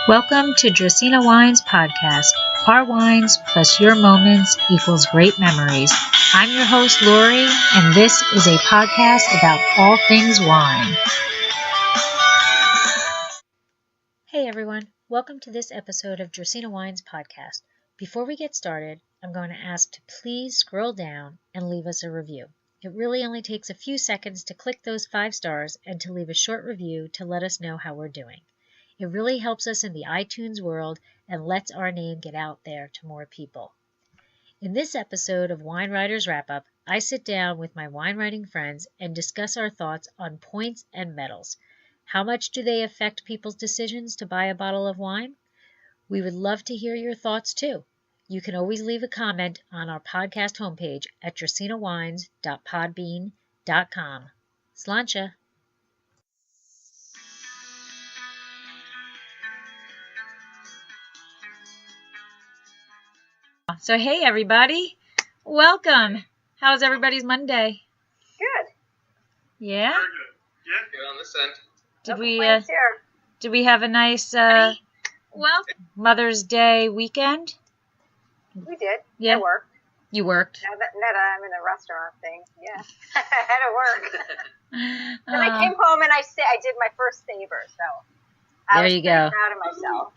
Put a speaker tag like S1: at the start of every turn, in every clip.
S1: Welcome to Dracena Wines Podcast. Our wines plus your moments equals great memories. I'm your host, Lori, and this is a podcast about all things wine. Hey everyone, welcome to this episode of Dracena Wines Podcast. Before we get started, I'm going to ask to please scroll down and leave us a review. It really only takes a few seconds to click those 5 stars and to leave a short review to let us know how we're doing. It really helps us in the iTunes world and lets our name get out there to more people. In this episode of Wine Writers WrapUp, I sit down with my wine writing friends and discuss our thoughts on points and medals. How much do they affect people's decisions to buy a bottle of wine? We would love to hear your thoughts too. You can always leave a comment on our podcast homepage at dracenawines.podbean.com. Slainte. So hey everybody, welcome. How's everybody's Monday?
S2: Good.
S1: Yeah?
S3: Very good. Yeah, good on this end.
S1: Did we have a nice Mother's Day weekend?
S2: We did.
S1: Yeah.
S2: I worked.
S1: You worked.
S2: Now that I'm in the restaurant thing. Yeah. I had to work. Then I came home and I did my first saver, so I was pretty proud of myself.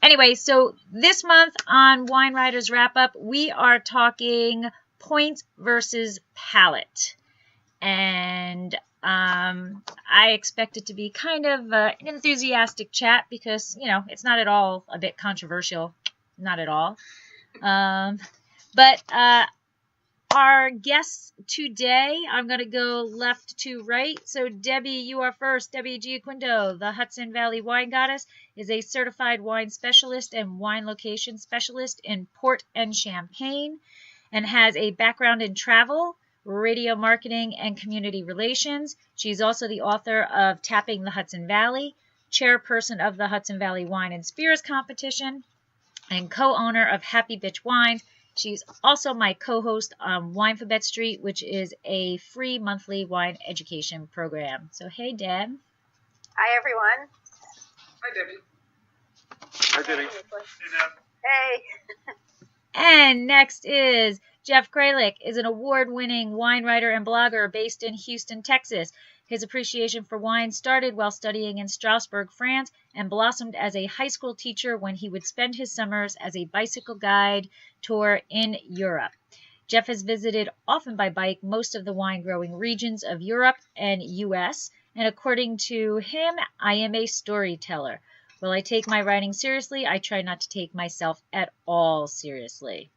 S1: Anyway, so this month on Wine Writers WrapUp, we are talking points versus palate. And I expect it to be kind of an enthusiastic chat because, you know, it's not at all a bit controversial. Not at all. But our guests today, I'm going to go left to right. So Debbie, you are first. Debbie Gioquindo, the Hudson Valley Wine Goddess, is a certified wine specialist and wine location specialist in Port and Champagne and has a background in travel, radio marketing, and community relations. She's also the author of Tapping the Hudson Valley, chairperson of the Hudson Valley Wine and Spirits Competition, and co-owner of Happy Bitch Wines. She's also my co-host on Winefabet Street, which is a free monthly wine education program. So, hey, Deb.
S2: Hi, everyone.
S3: Hi, Debbie.
S4: Hi, Debbie.
S3: Hey, Deb.
S2: Hey.
S1: And next is Jeff Kralik, is an award-winning wine writer and blogger based in Houston, Texas. His appreciation for wine started while studying in Strasbourg, France, and blossomed as a high school teacher when he would spend his summers as a bicycle guide tour in Europe. Jeff has visited, often by bike, most of the wine-growing regions of Europe and U.S., and according to him, I am a storyteller. While I take my writing seriously, I try not to take myself at all seriously.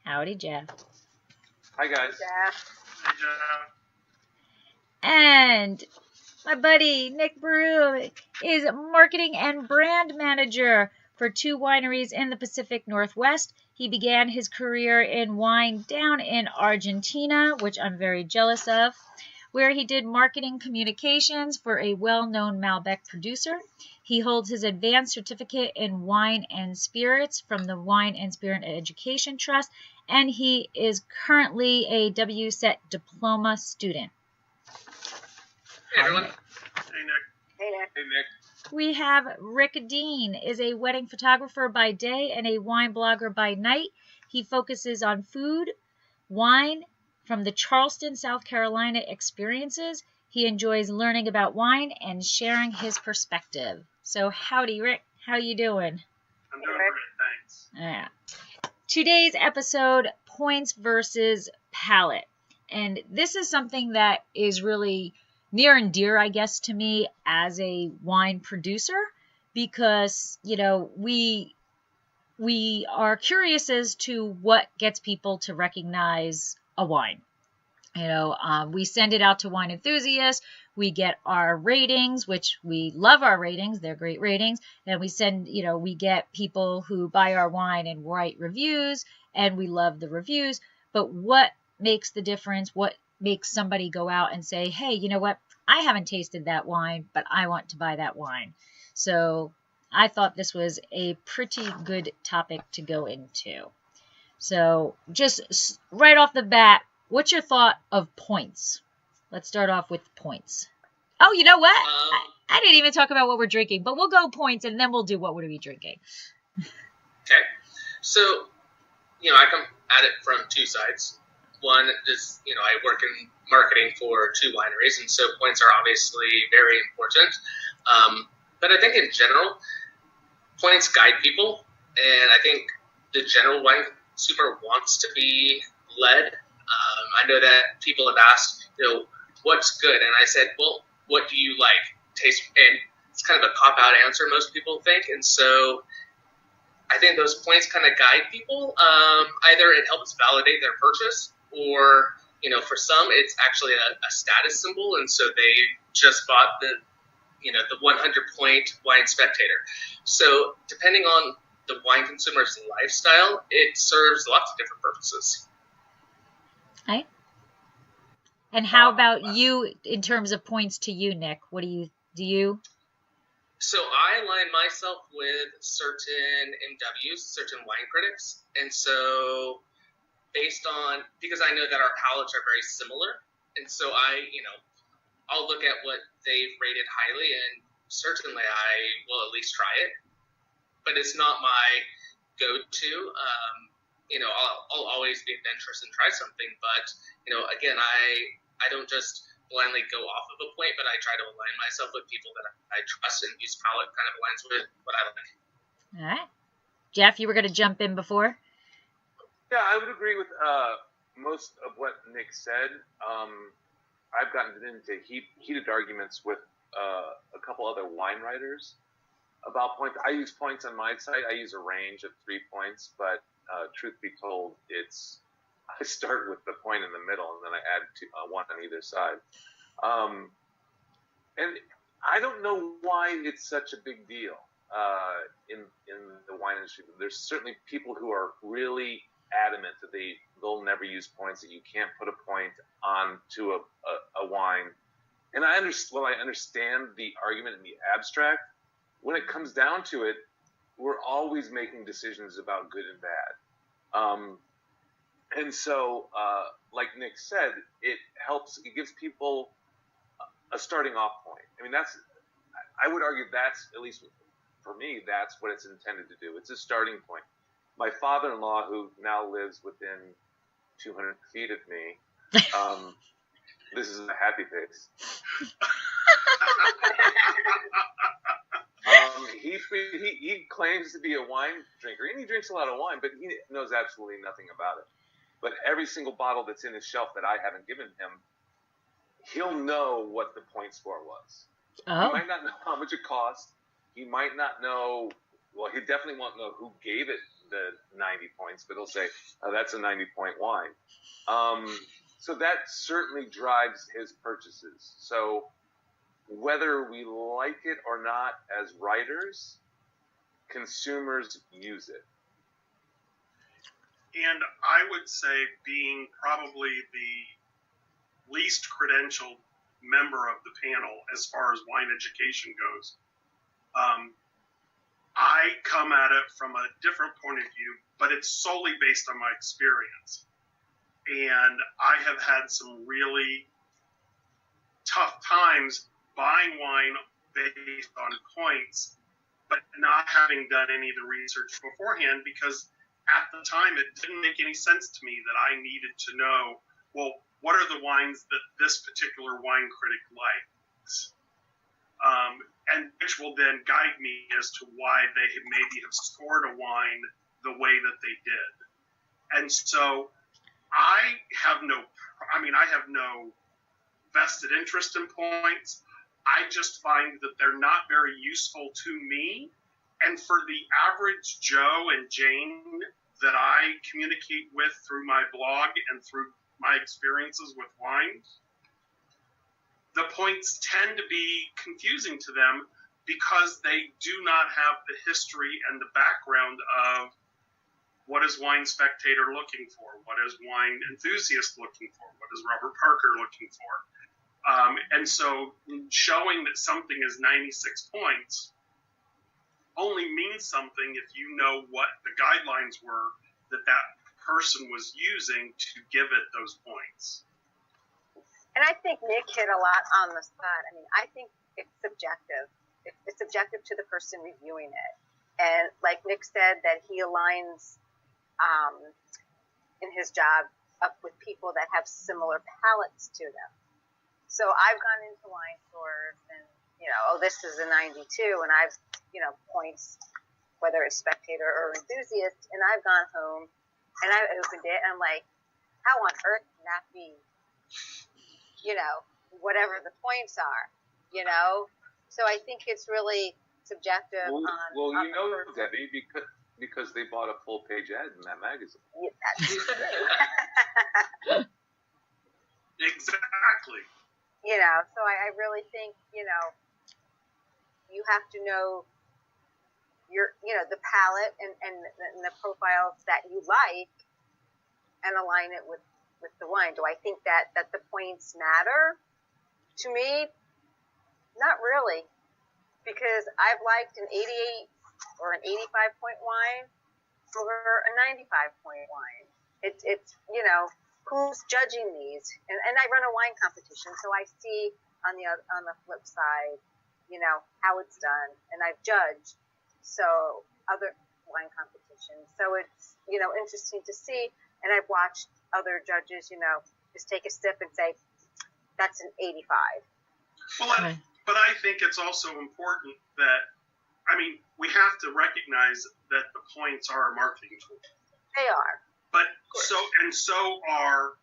S1: Howdy, Jeff.
S4: Hi, guys.
S2: Yeah.
S3: Hey, Jeff.
S1: And my buddy Nick Berube is marketing and brand manager for 2 wineries in the Pacific Northwest. He began his career in wine down in Argentina, which I'm very jealous of, where he did marketing communications for a well-known Malbec producer. He holds his advanced certificate in wine and spirits from the Wine and Spirit Education Trust, and he is currently a WSET diploma student.
S3: Hey, everyone. Hey, Nick.
S2: Hey, Nick.
S3: Hey, Nick.
S1: We have Rick Dean, is a wedding photographer by day and a wine blogger by night. He focuses on food, wine from the Charleston, South Carolina experiences. He enjoys learning about wine and sharing his perspective. So howdy, Rick. How you doing?
S3: I'm doing great, thanks.
S1: Yeah. Today's episode, points versus palate. And this is something that is really near and dear, I guess, to me as a wine producer, because, you know, we are curious as to what gets people to recognize a wine. You know, we send it out to wine enthusiasts. We get our ratings, which we love our ratings. They're great ratings. And we get people who buy our wine and write reviews, and we love the reviews. But what makes the difference? What makes somebody go out and say, hey, you know what? I haven't tasted that wine, but I want to buy that wine. So I thought this was a pretty good topic to go into. So just right off the bat, what's your thought of points? Let's start off with points. Oh, you know what? I didn't even talk about what we're drinking, but we'll go points and then we'll do what would we drinking.
S5: Okay. So, I come at it from two sides. One is, I work in marketing for two wineries, and so points are obviously very important. But I think in general, points guide people, and I think the general wine consumer wants to be led. I know that people have asked, what's good? And I said, well, what do you like? Taste, and it's kind of a cop-out answer, most people think. And so I think those points kind of guide people. Either it helps validate their purchase, or, for some, it's actually a status symbol. And so they just bought the 100-point wine spectator. So depending on the wine consumer's lifestyle, it serves lots of different purposes.
S1: Okay. And how about you in terms of points to you, Nick? What do you?
S5: So I align myself with certain MWs, certain wine critics. And so because I know that our palates are very similar. And so I'll look at what they've rated highly, and certainly I will at least try it. But it's not my go-to. I'll always be adventurous and try something. But, again, I don't just blindly go off of a point, but I try to align myself with people that I trust and whose palate kind of aligns with what I like.
S1: All right. Jeff, you were going to jump in before?
S4: Yeah, I would agree with most of what Nick said. I've gotten into heated arguments with a couple other wine writers about points. I use points on my site. I use a range of 3 points, but truth be told, I start with the point in the middle, and then I add one on either side. And I don't know why it's such a big deal in the wine industry. There's certainly people who are really adamant that they'll never use points, that you can't put a point onto a wine. And I understand the argument in the abstract. When it comes down to it, we're always making decisions about good and bad. And so, like Nick said, it gives people a starting off point. I mean, I would argue that's, at least for me, that's what it's intended to do. It's a starting point. My father-in-law, who now lives within 200 feet of me, this is a happy face. He claims to be a wine drinker, and he drinks a lot of wine, but he knows absolutely nothing about it. But every single bottle that's in his shelf that I haven't given him, he'll know what the point score was. Oh. He might not know how much it cost. He might not know, well, he definitely won't know who gave it the 90 points, but he'll say, oh, that's a 90-point wine. So that certainly drives his purchases. So whether we like it or not as writers, consumers use it.
S3: And I would say, being probably the least credentialed member of the panel as far as wine education goes, I come at it from a different point of view, but it's solely based on my experience. And I have had some really tough times buying wine based on points, but not having done any of the research beforehand, because at the time it didn't make any sense to me that I needed to know, well, what are the wines that this particular wine critic likes? And which will then guide me as to why they maybe have scored a wine the way that they did. And so I have no vested interest in points. I just find that they're not very useful to me. And for the average Joe and Jane that I communicate with through my blog and through my experiences with wine, the points tend to be confusing to them because they do not have the history and the background of what is Wine Spectator looking for, what is Wine Enthusiast looking for, what is Robert Parker looking for. And so showing that something is 96 points only means something if you know what the guidelines were that person was using to give it those points.
S2: And I think Nick hit a lot on the spot. I mean, I think it's subjective. It's subjective to the person reviewing it. And like Nick said, that he aligns in his job up with people that have similar palates to them. So I've gone into wine stores and, this is a 92, and I've, points, whether it's spectator or enthusiast, and I've gone home and I opened it and I'm like, how on earth can that be, whatever the points are, So I think it's really subjective on
S4: Debbie, because they bought a full-page ad in that magazine.
S2: Yeah, that's true.
S3: Exactly.
S2: So I really think, you have to know your, the palette and the profiles that you like and align it with the wine. Do I think that the points matter? To me, not really, because I've liked an 88 or an 85-point wine over a 95-point wine. It's who's judging these? And I run a wine competition, so I see on the flip side, how it's done, and I've judged other wine competitions. So it's interesting to see, and I've watched other judges, just take a sip and say that's an 85.
S3: Well, but I think it's also important that, we have to recognize that the points are a marketing tool.
S2: They are.
S3: But so are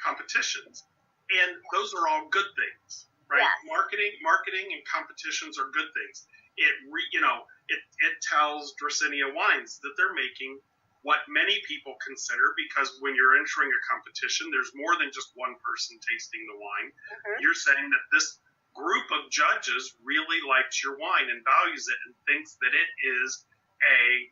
S3: competitions, and those are all good things, right?
S2: Yes.
S3: Marketing and competitions are good things. It tells Dracinia Wines that they're making what many people consider, because when you're entering a competition, there's more than just one person tasting the wine. Mm-hmm. You're saying that this group of judges really likes your wine and values it and thinks that it is a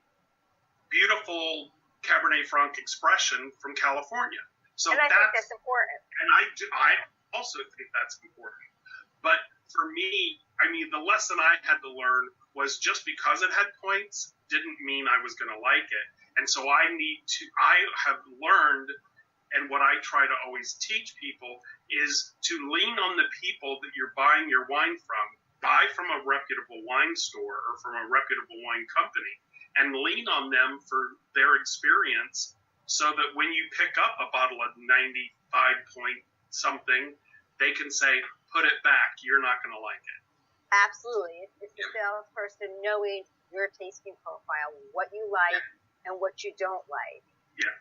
S3: beautiful Cabernet Franc expression from California. So
S2: and I think that's important.
S3: And I also think that's important. But for me, the lesson I had to learn was just because it had points didn't mean I was going to like it. And so I have learned, and what I try to always teach people is to lean on the people that you're buying your wine from. Buy from a reputable wine store or from a reputable wine company, and lean on them for their experience, so that when you pick up a bottle of 95 point something, they can say, put it back, you're not going to like it.
S2: Absolutely. It's the salesperson knowing your tasting profile, what you like and what you don't like.
S3: Yeah.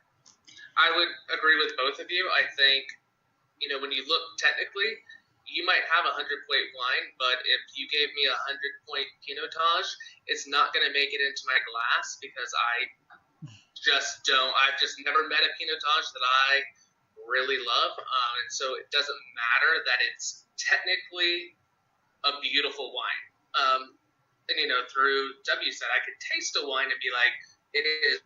S5: I would agree with both of you. I think, when you look technically, you might have a 100-point wine, but if you gave me a 100-point Pinotage, it's not going to make it into my glass, because I've just never met a Pinotage that I really love. And so it doesn't matter that it's technically a beautiful wine. And, through W said, I could taste a wine and be like, it is,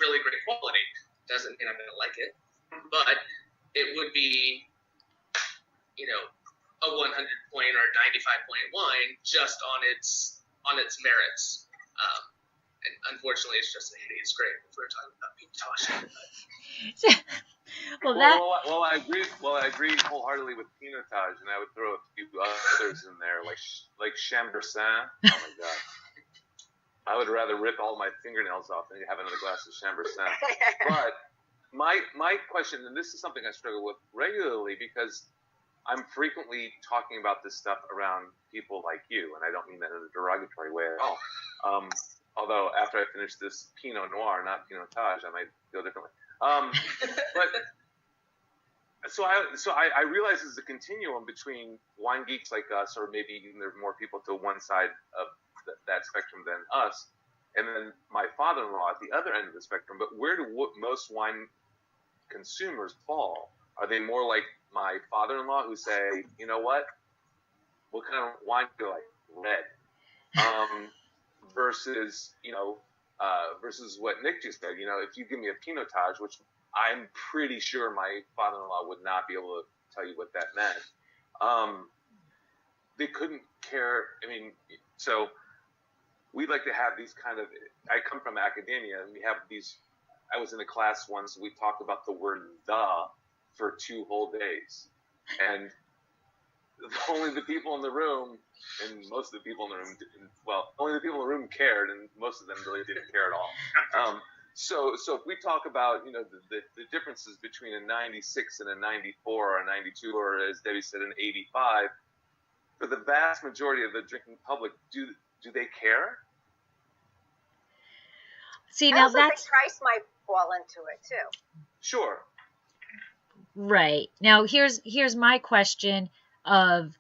S5: really great quality. Doesn't mean I'm going to like it, but it would be, a 100-point or 95-point wine just on its merits. And unfortunately, it's just a hideous grape if we're talking about Pinotage.
S4: Well, I agree wholeheartedly with Pinotage, and I would throw a few others in there, like Chambersin. Oh my God. I would rather rip all my fingernails off than have another glass of Chambersin. But my question, and this is something I struggle with regularly, because I'm frequently talking about this stuff around people like you, and I don't mean that in a derogatory way at all. Although after I finish this Pinot Noir, not Pinotage, I might feel differently. But so I realize there's a continuum between wine geeks like us, or maybe even there's more people to one side of that spectrum than us, and then my father-in-law at the other end of the spectrum. But where do most wine consumers fall? Are they more like my father-in-law, who say, you know what kind of wine do you like? Red. Versus what Nick just said. If you give me a Pinotage, which I'm pretty sure my father-in-law would not be able to tell you what that meant. They couldn't care. So we like to have these kind of, I come from academia, and we have these, I was in a class once, we talked about the word "the" for 2 whole days. And only the people in the room, and most of the people in the room, only the people in the room cared, and most of them really didn't care at all. So if we talk about, the differences between a 96 and a 94 or a 92, or as Debbie said, an 85, for the vast majority of the drinking public, do they care?
S1: See,
S2: I
S1: now
S2: also think
S1: that's
S2: price might fall into it too.
S4: Sure.
S1: right. Now here's my question of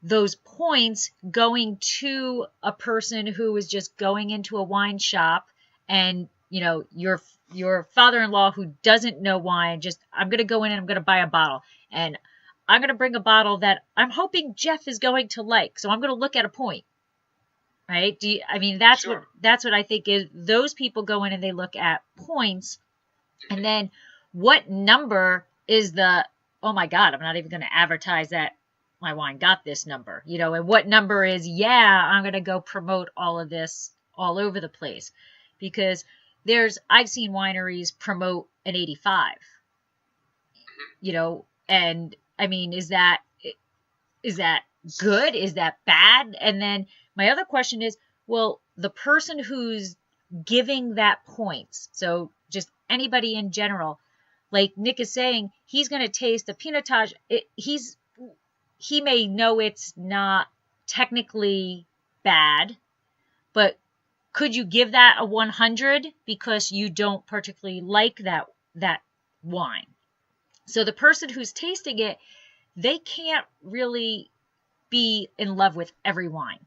S1: those points going to a person who is just going into a wine shop, and your father-in-law who doesn't know wine, just, I'm going to go in and I'm going to buy a bottle, and I'm going to bring a bottle that I'm hoping Jeff is going to like, so I'm going to look at a point. Right? That's
S4: Sure.
S1: that's what I think is, those people go in and they look at points, and then what number is the, oh my God, I'm not even going to advertise that my wine got this number, and what number is, I'm going to go promote all of this all over the place, because I've seen wineries promote an 85, and is that good? Is that bad? And then my other question is, well, the person who's giving that points, so just anybody in general, like Nick is saying, he's going to taste the Pinotage. He may know it's not technically bad, but could you give that a 100 because you don't particularly like that wine? So the person who's tasting it, they can't really be in love with every wine,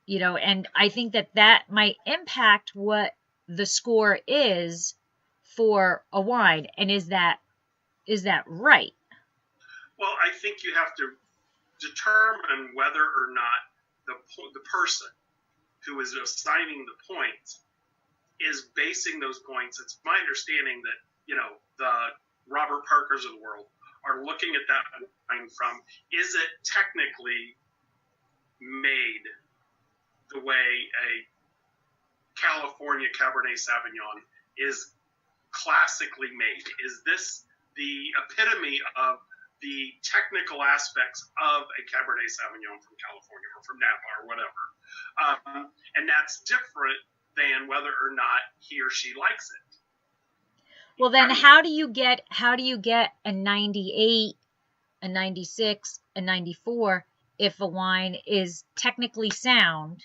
S1: and I think that might impact what the score is for a wine. And is that right?
S3: Well, I think you have to determine whether or not the person who is assigning the points is basing those points. It's my understanding that, the Robert Parkers of the world are looking at that wine from, is it technically made the way a California Cabernet Sauvignon is classically made? Is this the epitome of the technical aspects of a Cabernet Sauvignon from California or from Napa or whatever? And that's different than whether or not he or she likes it.
S1: Well, then how do you get a 98, a 96, a 94 if a wine is technically sound?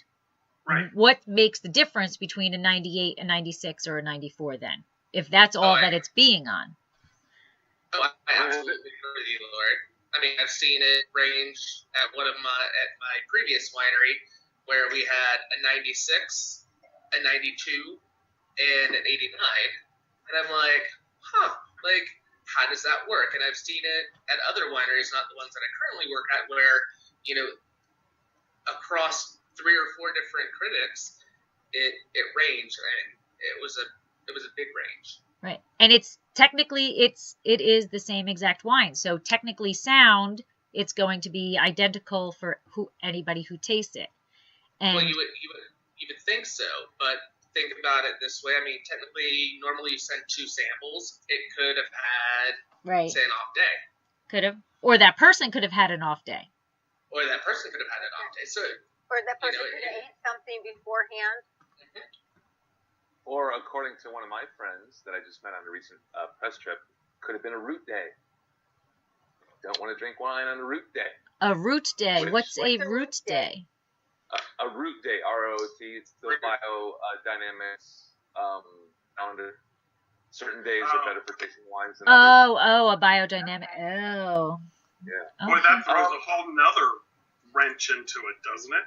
S3: Right.
S1: What makes the difference between a 98, a 96, or a 94 then, if that's all that it's being on?
S5: Oh, I absolutely agree with you, Lord. I've seen it range at my previous winery, where we had a 96, a 92, and an 89. And I'm like, how does that work? And I've seen it at other wineries, not the ones that I currently work at, where, across 3 or 4 different critics, it ranged, and it was a big range.
S1: Right. And it's technically, it is the same exact wine. So technically sound, it's going to be identical for anybody who tastes it. And
S5: well, you would think so, but think about it this way. Technically, normally you send 2 samples. It could have had, say, an off day.
S1: Could have. Or that person could have had an off day.
S5: Or that person could have had an off day. So,
S2: or that person could have ate something beforehand.
S5: Mm-hmm.
S4: Or according to one of my friends that I just met on a recent press trip, could have been a root day. Don't want to drink wine on a root day.
S1: A root day. What's a root day?
S4: A root day, ROT. It's the biodynamics calendar. Certain days are better for tasting wines than others.
S1: A biodynamic. Oh.
S4: Yeah.
S3: Boy, that throws a whole nother wrench into it, doesn't it?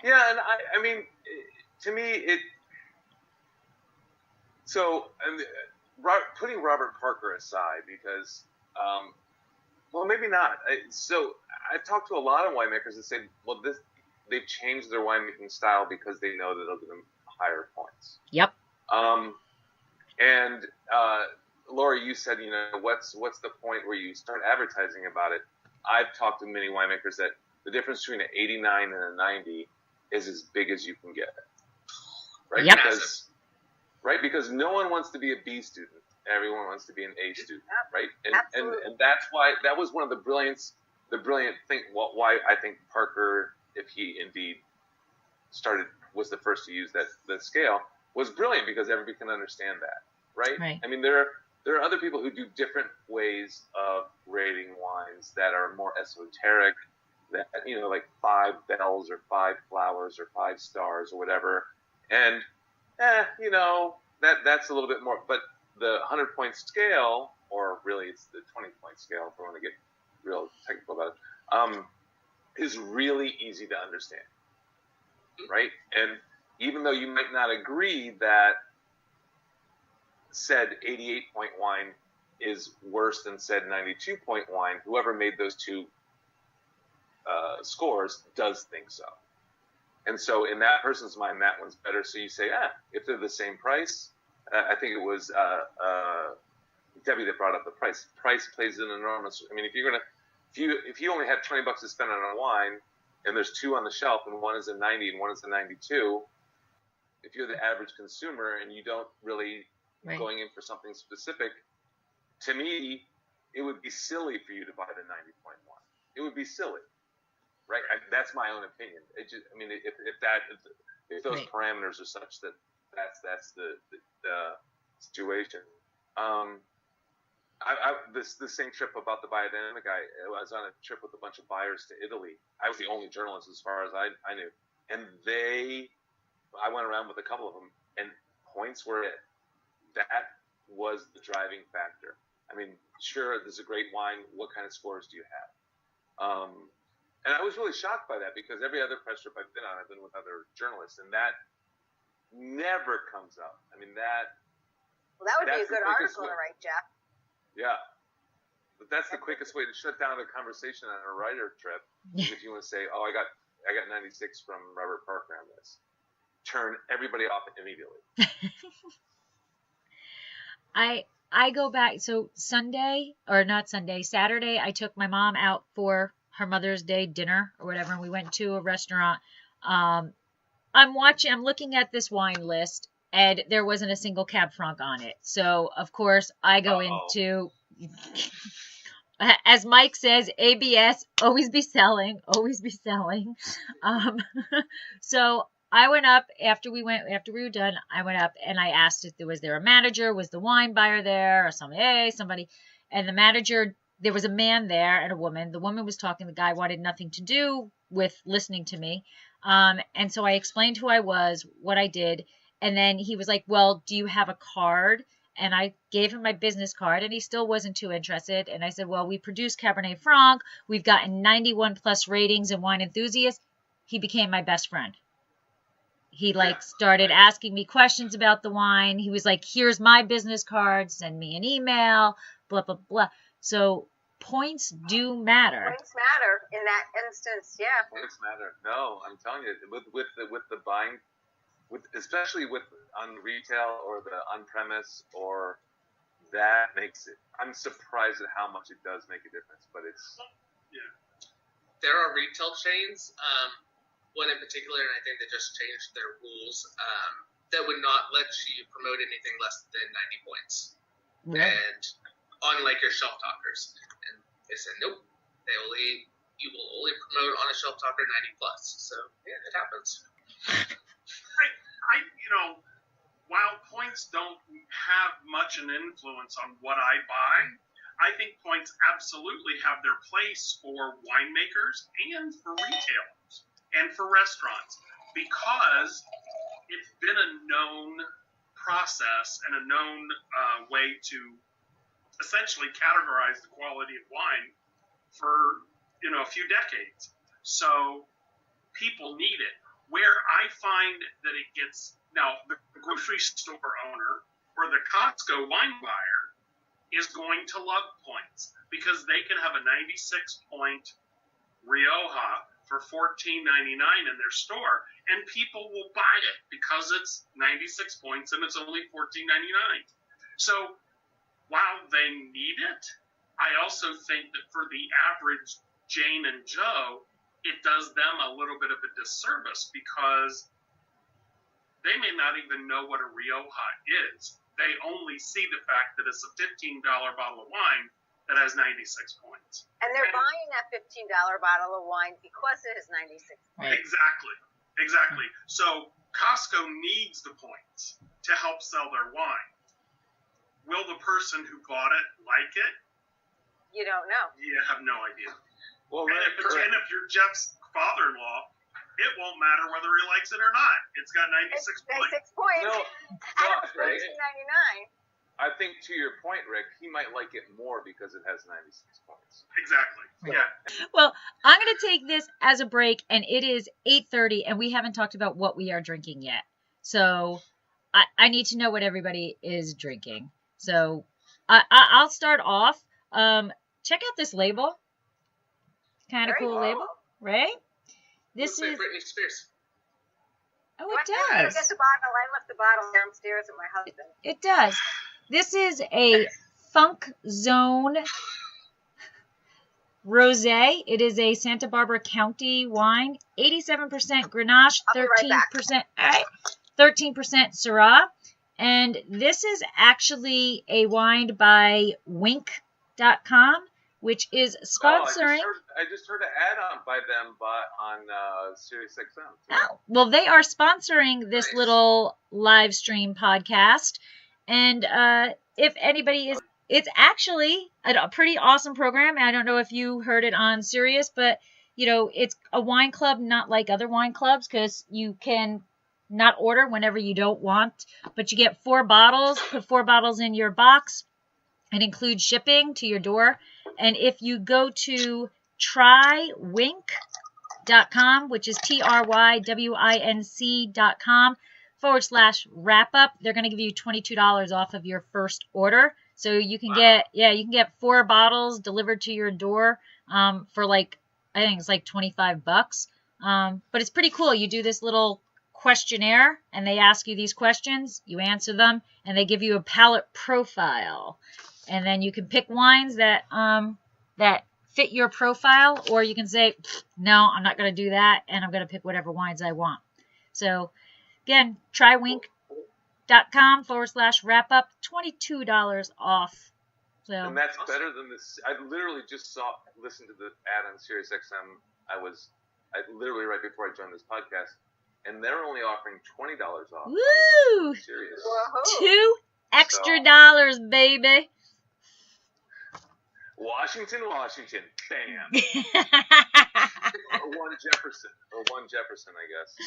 S4: Yeah, and to me, putting Robert Parker aside, because, well, maybe not. So I've talked to a lot of winemakers that say, well, they've changed their winemaking style because they know that it'll give them higher points.
S1: Yep.
S4: And Laura, you said, what's the point where you start advertising about it? I've talked to many winemakers that the difference between an 89 and a 90 is as big as you can get. Right?
S1: Yep.
S4: Because no one wants to be a B student. Everyone wants to be an A student, right?
S2: Absolutely.
S4: And that's why that was one of the brilliant thing. Why I think Parker, if he indeed was the first to use that scale, was brilliant because everybody can understand that, right?
S1: Right.
S4: I mean, there are other people who do different ways of rating wines that are more esoteric, that, you know, like 5 bells or 5 flowers or 5 stars or whatever, and you know, that's a little bit more. But the 100-point scale, or really it's the 20-point scale, if I want to get real technical about it, is really easy to understand, right? And even though you might not agree that said 88-point wine is worse than said 92-point wine, whoever made those two scores does think so. And so in that person's mind, that one's better. So you say, if they're the same price, I think it was Debbie that brought up the price. Price plays an enormous. I mean, if you only have $20 to spend on a wine, and there's 2 on the shelf, and one is a 90 and one is a 92, if you're the average consumer and you don't really going in for something specific, to me, it would be silly for you to buy the 90-point wine. It would be silly, right? That's my own opinion. It just, I mean, if those parameters are such that that's the situation. The same trip about the biodynamic guy, I was on a trip with a bunch of buyers to Italy. I was the only journalist as far as I knew. And I went around with a couple of them, and points were it. That was the driving factor. I mean, sure, there's a great wine. What kind of scores do you have? And I was really shocked by that, because every other press trip I've been on, I've been with other journalists, and that never comes up. I mean,
S2: Well, that would be a good article to write, Jeff.
S4: Yeah. But that's the quickest way to shut down a conversation on a writer trip. If you want to say, I got 96 from Robert Parker on this. Turn everybody off immediately.
S1: I go back. So Saturday, I took my mom out for her Mother's Day dinner or whatever, and we went to a restaurant. I'm looking at this wine list, and there wasn't a single Cab Franc on it. So, of course, I go into, as Mike says, ABS, always be selling. So I went up after we were done. I went up and I asked if was there a manager, was the wine buyer there, or somebody, and the manager. There was a man there and a woman. The woman was talking. The guy wanted nothing to do with listening to me. And so I explained who I was, what I did. And then he was like, well, do you have a card? And I gave him my business card, and he still wasn't too interested. And I said, well, we produce Cabernet Franc. We've gotten 91 plus ratings in Wine Enthusiast. He became my best friend. He started asking me questions about the wine. He was like, here's my business card. Send me an email, blah, blah, blah. So points do matter.
S2: Points matter in that instance, yeah.
S4: Points matter. No, I'm telling you, with the buying, especially on retail or the on-premise, or that makes it. I'm surprised at how much it does make a difference, but it's.
S5: Yeah. There are retail chains, one in particular, and I think they just changed their rules, that would not let you promote anything less than 90 points.
S1: Really?
S5: And on like your shelf talkers, and they said nope, you will only promote on a shelf talker 90 plus. So yeah, it happens.
S3: While points don't have much an influence on what I buy, I think points absolutely have their place for winemakers and for retailers and for restaurants, because it's been a known process and a known way to essentially categorize the quality of wine for a few decades. So people need it. Where I find that it gets now, the grocery store owner or the Costco wine buyer is going to love points, because they can have a 96-point Rioja for $14.99 in their store, and people will buy it because it's 96 points and it's only $14.99. So while they need it, I also think that for the average Jane and Joe, it does them a little bit of a disservice, because they may not even know what a Rioja is. they only see the fact that it's a $15 bottle of wine that has 96 points.
S2: And they're buying that $15 bottle of wine because it has 96 points.
S3: Exactly. So Costco needs the points to help sell their wine. Will the person who bought it like it?
S2: You don't know.
S3: You have no idea.
S4: Well,
S3: and if you're Jeff's father-in-law, it won't matter whether he likes it or not. It's got 96 points.
S2: 96 points.
S4: No,
S2: and it's $14.99.
S4: I think to your point, Rick, he might like it more because it has 96 points.
S3: Exactly.
S4: So.
S3: Yeah.
S1: Well, I'm going to take this as a break, and it is 8:30, and we haven't talked about what we are drinking yet. So I need to know what everybody is drinking. So I'll start off. Check out this label. Kind of cool label, right? This is
S5: Britney Spears.
S1: Oh,
S2: I
S1: it does.
S2: get the bottle. I left the bottle downstairs with my husband.
S1: It does. This is a Funk Zone Rosé. It is a Santa Barbara County wine. 87% Grenache, 13%. All right, 13% Syrah. And this is actually a wine by Wink.com, which is sponsoring.
S4: I just heard an ad by them on SiriusXM.
S1: Oh, well, they are sponsoring this little live stream podcast. And if anybody is, it's actually a pretty awesome program. I don't know if you heard it on Sirius, but, you know, it's a wine club, not like other wine clubs, because you can not order whenever you don't want, but you get 4 bottles, put 4 bottles in your box. It includes shipping to your door. And if you go to trywinc.com, which is trywinc.com/WrapUp, they're going to give you $22 off of your first order. So you can get 4 bottles delivered to your door for like, I think it's like $25. But it's pretty cool. You do this little questionnaire and they ask you these questions, you answer them, and they give you a palate profile. And then you can pick wines that fit your profile, or you can say, no, I'm not going to do that, and I'm going to pick whatever wines I want. So, again, trywink.com/WrapUp, $22 off. So,
S4: and that's better than this. I literally just listened to the ad on SiriusXM. I literally right before I joined this podcast, and they're only offering $20 off.
S1: Woo!
S4: Serious.
S1: $2 extra dollars, baby.
S4: Washington, bam. or one Jefferson, I guess.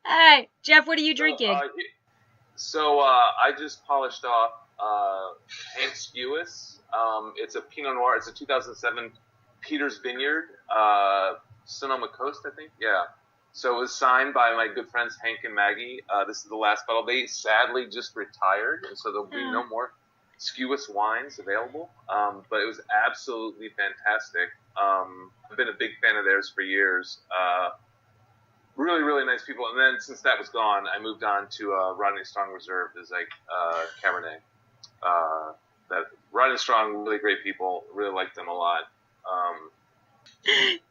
S1: All right, Jeff, what are you drinking?
S4: So I just polished off Hank Skewis. It's a Pinot Noir. It's a 2007 Peter's Vineyard, Sonoma Coast, I think. Yeah. So it was signed by my good friends Hank and Maggie. This is the last bottle. They sadly just retired, and so there'll be no more Skewis wines available, but it was absolutely fantastic. I've been a big fan of theirs for years. Really, really nice people. And then since that was gone, I moved on to Rodney Strong Reserve as like Cabernet. That Rodney Strong, really great people. Really liked them a lot.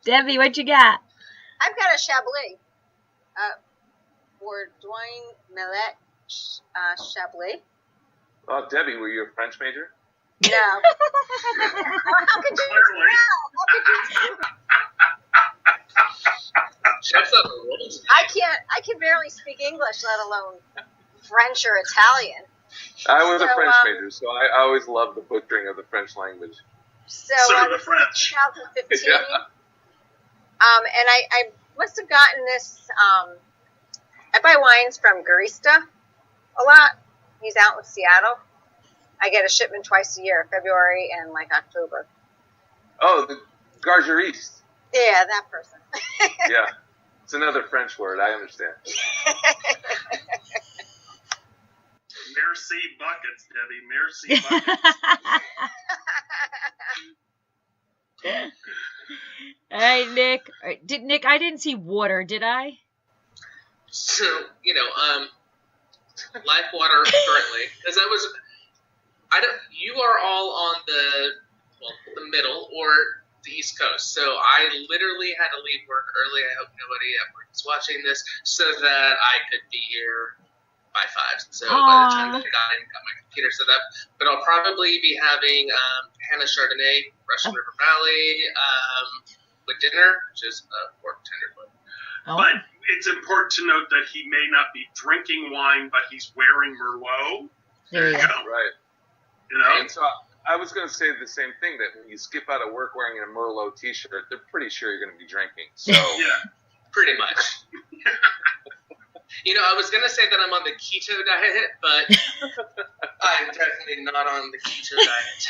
S1: Debbie, what you got?
S2: I've got a Chablis. Bourgogne Millet Chablis.
S4: Oh, Debbie, were you a French major?
S2: No. How could you tell? I can barely speak English, let alone French or Italian.
S4: I was a French major, so I always loved the butchering of the French language.
S2: So I was in 2015. Yeah. And I must have gotten this. I buy wines from Garista a lot. He's out in Seattle. I get a shipment twice a year, February and like October.
S4: Oh, the gargeriste.
S2: Yeah, that person.
S4: Yeah. It's another French word. I understand.
S3: Merci buckets, Debbie. Merci buckets.
S1: All right, Nick. Nick, I didn't see water, did I?
S5: So, live water currently, as you are all on the middle or the East Coast. So I literally had to leave work early. I hope nobody at work is watching this, so that I could be here by 5. So by the time that I got my computer set up, but I'll probably be having Hannah Chardonnay, Russian River Valley, with dinner, which is pork tenderloin.
S3: But it's important to note that he may not be drinking wine, but he's wearing Merlot.
S1: There you go.
S4: Right.
S3: You know?
S4: And so I was going to say the same thing, that when you skip out of work wearing a Merlot t-shirt, they're pretty sure you're going to be drinking. So
S3: Yeah.
S5: Pretty much. You know, I was going to say that I'm on the keto diet, but I'm definitely not on the keto diet.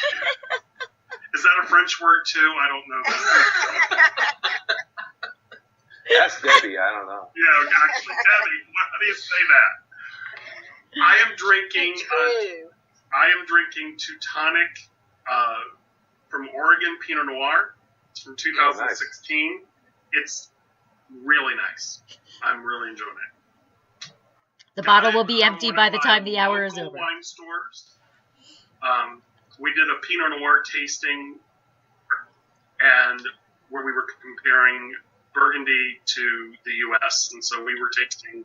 S3: Is that a French word too? I don't know that.
S4: ask Debbie. I don't know.
S3: Yeah, actually, Debbie, how do you say that? I am drinking Teutonic from Oregon Pinot Noir. It's from 2016.
S4: Nice.
S3: It's really nice. I'm really enjoying it.
S1: The bottle will be empty by the time the hour is over.
S3: Wine stores. We did a Pinot Noir tasting, and where we were comparing Burgundy to the U.S., and so we were tasting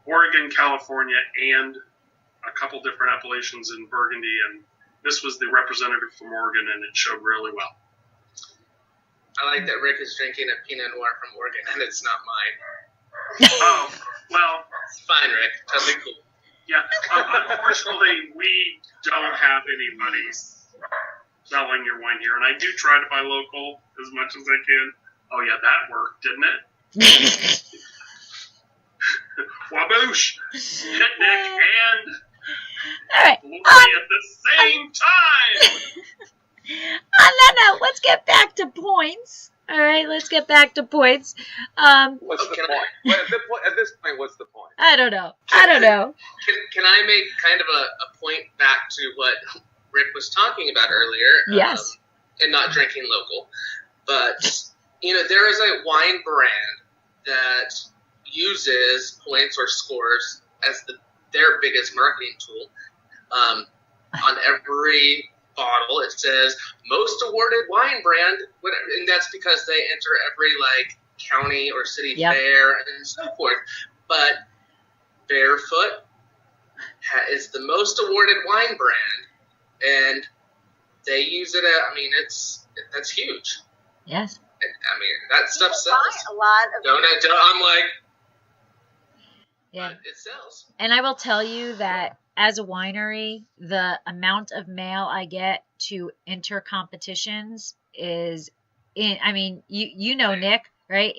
S3: Oregon, California, and a couple different appellations in Burgundy, and this was the representative from Oregon, and it showed really well.
S5: I like that Rick is drinking a Pinot Noir from Oregon, and it's not mine.
S3: Oh, well.
S5: It's fine, Rick. Totally cool.
S3: Yeah. Unfortunately, we don't have anybody selling your wine here, and I do try to buy local as much as I can. Oh, yeah, that worked, didn't it? Waboosh! Picnic and
S1: All right.
S3: Lori at the same time!
S1: On that note, let's get back to points. All right, let's get back to points.
S4: What's the point? At this point, what's the point?
S1: I don't know.
S5: Can I make kind of a point back to what Rick was talking about earlier?
S1: Yes.
S5: And not drinking local. But, you know, there is a wine brand that uses points or scores as their biggest marketing tool. On every bottle, it says most awarded wine brand, and that's because they enter every county or city fair and so forth. But Barefoot is the most awarded wine brand, and they use it. That's huge.
S1: Yes.
S5: I mean, that stuff sells.
S2: A lot of
S5: I'm like,
S1: Yeah.
S5: it sells.
S1: And I will tell you that as a winery, the amount of mail I get to enter competitions is you know, Nick, right?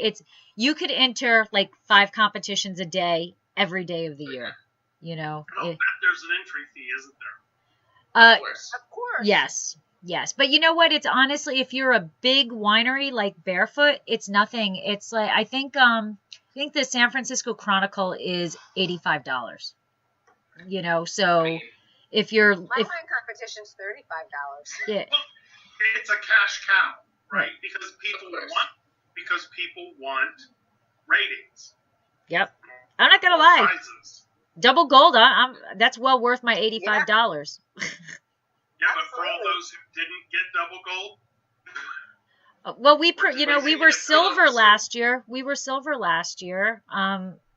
S1: You could enter 5 competitions a day every day of the year. You know.
S3: I bet there's an entry fee, isn't there?
S5: Of course.
S2: Of course.
S1: Yes. But you know what? It's honestly, if you're a big winery like Barefoot, it's nothing. It's I think the San Francisco Chronicle is $85. You know, so if you're
S2: my wine competition's $35.
S1: Yeah.
S3: Well, it's a cash cow, right? Because people want ratings.
S1: Yep. I'm not gonna lie.
S3: Prizes.
S1: Double gold. That's well worth my $85.
S3: Yeah, but for all those who didn't get double gold.
S1: Well, we were silver last year.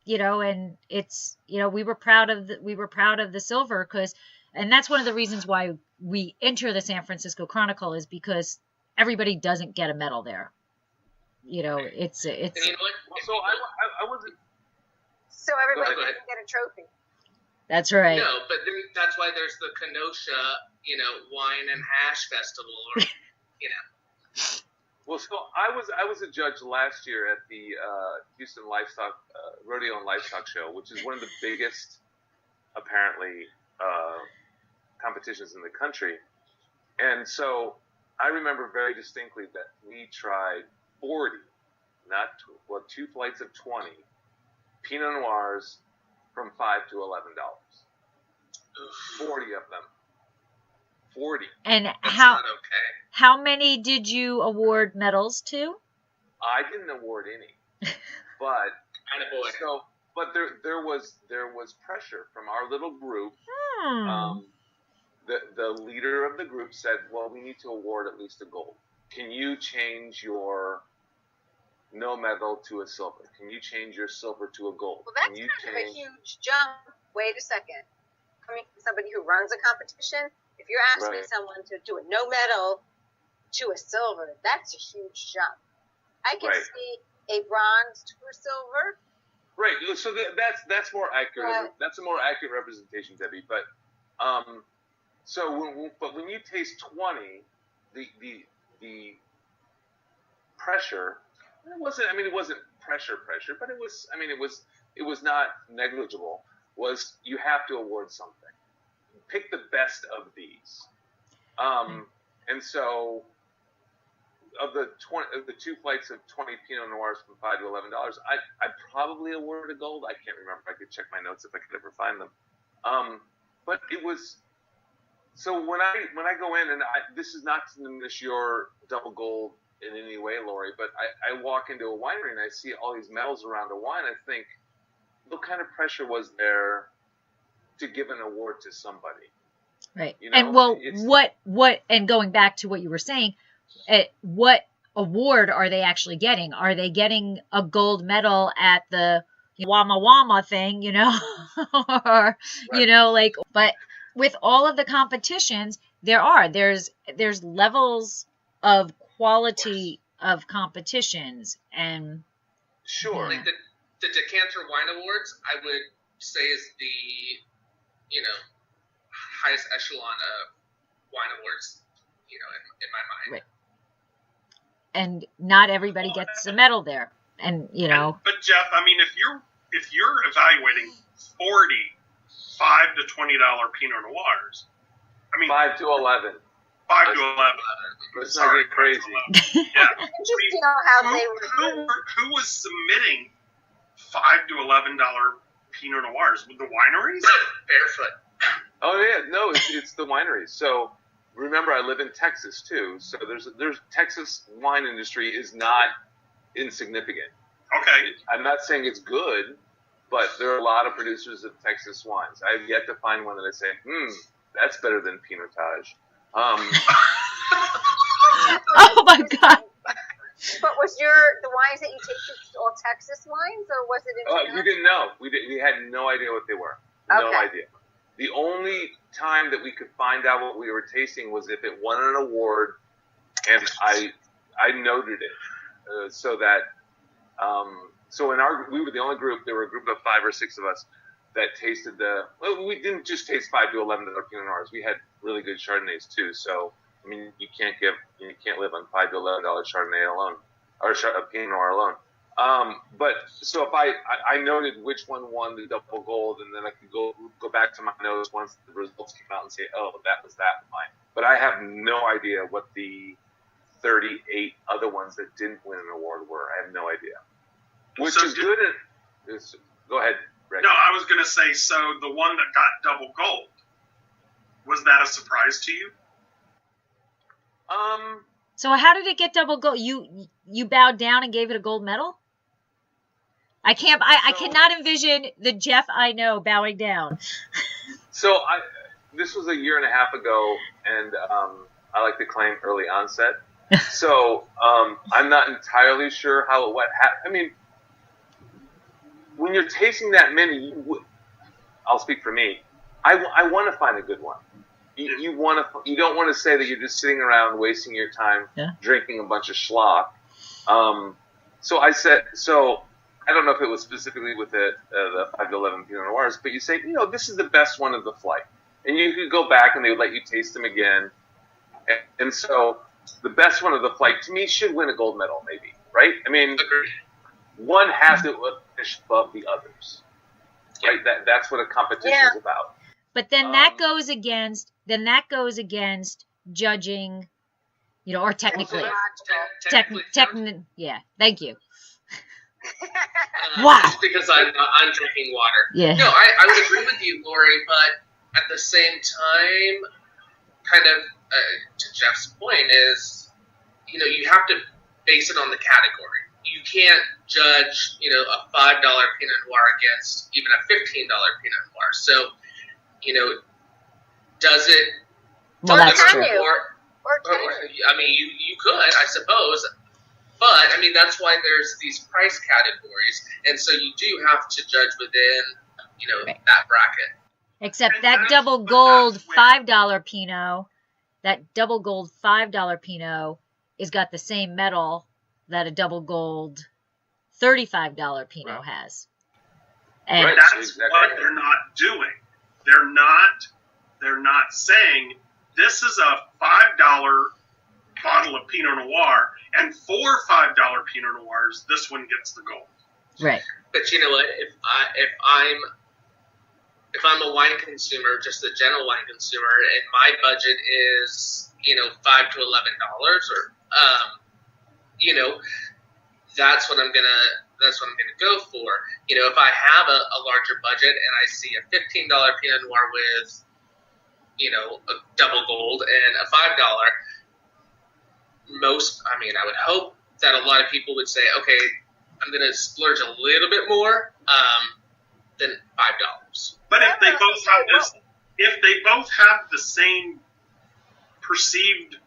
S1: You know, and it's, you know, we were proud of the silver and that's one of the reasons why we enter the San Francisco Chronicle is because everybody doesn't get a medal there. You know, it's.
S5: And you know what?
S4: So I wasn't.
S2: So everybody
S5: Go ahead.
S2: can get a trophy.
S1: That's right.
S5: No, but then that's why there's the Kenosha, wine and hash festival, or,
S4: Well, so I was a judge last year at the Houston Livestock Rodeo and Livestock Show, which is one of the biggest, apparently, competitions in the country. And so I remember very distinctly that we tried 40, 2 flights of 20 Pinot Noirs from $5 to $11. 40 of them. 40.
S1: And
S5: that's
S1: how
S5: not okay.
S1: how many did you award medals to?
S4: I didn't award any, but
S5: Attaboy.
S4: but there was pressure from our little group. The leader of the group said, "Well, we need to award at least a gold. Can you change your no metal to a silver? Can you change your silver to a gold?
S2: Well, that's
S4: Can you
S2: kind of a huge jump. Wait a second. Coming from somebody who runs a competition, if you're asking someone to do a no metal to a silver, that's a huge jump. I can see a bronze to a silver.
S4: Right. So that's more accurate. That's a more accurate representation, Debbie. But when you taste 20, the pressure, it wasn't pressure, but it was not negligible. Was you have to award something. Pick the best of these. And so of the 2 flights of 20 Pinot Noirs from $5 to $11, I'd probably award a gold. I can't remember. I could check my notes if I could ever find them. But it was, so when I go in, and this is not to diminish your double gold in any way, Lori, but I walk into a winery and I see all these medals around a wine. I think, what kind of pressure was there to give an award to somebody?
S1: Right.
S4: You know,
S1: and what, and going back to what you were saying, what award are they actually getting? Are they getting a gold medal at the Wama Wama thing, or, but with all of the competitions, there's levels of quality of competitions, and
S4: sure.
S5: Like the Decanter Wine Awards, I would say is the, highest echelon of wine awards, in my mind.
S1: Right. And not everybody gets a medal there, and
S3: But Jeff, if you're evaluating 40 $5 to $20 Pinot Noirs,
S4: 5 to 11.
S3: 5 to 11.
S4: Let's not get crazy.
S3: Yeah.
S2: You know how they were.
S3: Who was submitting $5 to $11 Pinot Noirs? With the wineries?
S5: Barefoot.
S4: Oh yeah, no, it's the wineries. So remember, I live in Texas too. So there's Texas wine industry is not insignificant.
S3: Okay.
S4: I'm not saying it's good, but there are a lot of producers of Texas wines. I've yet to find one that I say, that's better than Pinotage.
S1: Oh my God.
S2: But was the wines that you tasted all Texas wines, or was it international?
S4: We didn't know. We had no idea what they were. No idea. The only time that we could find out what we were tasting was if it won an award, and I noted it so that so we were the only group. There were a group of 5 or 6 of us that tasted we didn't just taste $5 to $11 Pinot Noirs. We had really good Chardonnays too. So you can't live on $5 to $11 Chardonnay alone, or Pinot Noir alone. But so if I noted which one won the double gold, and then I could go back to my notes once the results came out and say, oh, that was that wine. But I have no idea what the 38 other ones that didn't win an award were. I have no idea. Which is good. Go ahead, Rick.
S3: No, I was going to say, so the one that got double gold, was that a surprise to you?
S1: So how did it get double gold? You bowed down and gave it a gold medal? I cannot envision the Jeff I know bowing down.
S4: So this was a year and a half ago, and I like to claim early onset. So I'm not entirely sure how what happened. When you're tasting that many, I'll speak for me. I want to find a good one. You don't want to say that you're just sitting around wasting your time drinking a bunch of schlock. So I don't know if it was specifically with the 5 to 11 Pinot Noirs, but you say, this is the best one of the flight. And you could go back and they would let you taste them again. And so the best one of the flight, to me, should win a gold medal, maybe, right? One has to finish above the others, right? That's what a competition is about.
S1: But then that goes against judging, or technically. Yeah, thank you. Wow.
S5: Just because I'm drinking water.
S1: Yeah.
S5: No, I would agree with you, Lori, but at the same time, kind of to Jeff's point is, you have to base it on the category. You can't judge, a $5 Pinot Noir against even a $15 Pinot Noir. So, does it?
S1: Well, that's true.
S2: Or
S5: you could, I suppose. But I mean, that's why there's these price categories, and so you do have to judge within,
S1: Right.
S5: that bracket.
S1: Except
S3: And
S1: that
S3: that's-
S1: double
S3: but
S1: gold
S3: that's when-
S1: $5 Pinot, that double gold $5 Pinot is got the same metal that a double gold $35 Pinot has. And
S4: Right.
S3: That's
S4: Exactly.
S3: what they're not doing. They're not saying this is a $5 bottle of Pinot Noir, and for $5 Pinot Noirs, this one gets the gold.
S1: right.
S5: But you know what? If I'm a wine consumer, just a general wine consumer, and my budget is $5 to $11, or that's what I'm gonna go for. If I have a larger budget and I see a $15 Pinot Noir with a double gold and a $5, I would hope that a lot of people would say, okay, I'm gonna splurge a little bit more than $5.
S3: But if they both have the same perceived